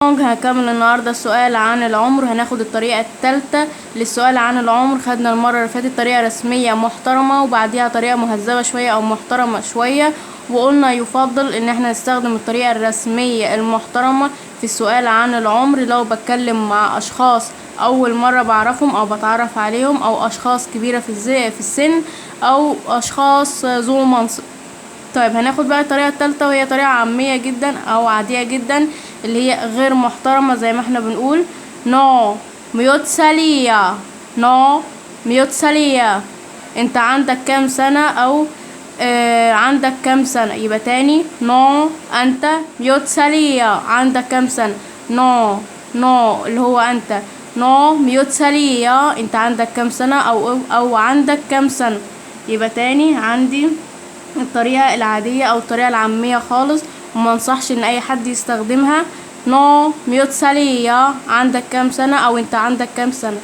هكمل النهاردة السؤال عن العمر. هناخد الطريقة الثالثة للسؤال عن العمر. خدنا المرة اللي فاتت طريقة رسمية محترمة وبعديها طريقة مهذبة شوية او محترمة شوية، وقلنا يفضل ان احنا نستخدم الطريقة الرسمية المحترمة في السؤال عن العمر لو بتكلم مع اشخاص اول مرة بعرفهم او بتعرف عليهم، او اشخاص كبيرة في السن، او اشخاص ذو منصب. طيب هناخد بقى الطريقة الثالثة وهي طريقة عامية جدا او عادية جدا اللي هي غير محترمة زي ما احنا بنقول نو ميوتسالية. نو ميوتسالية، انت عندك كام سنة او عندك كام سنة. يبقى تاني نو انت ميوتسالية عندك كام سنة. نو اللي هو انت. نو ميوتسالية انت عندك كام سنة او عندك كام سنة. يبقى تاني عندي الطريقة العادية او الطريقة العامية خالص وما انصحش ان اي حد يستخدمها. نو ميوتسالية عندك كام سنة او انت عندك كام سنة.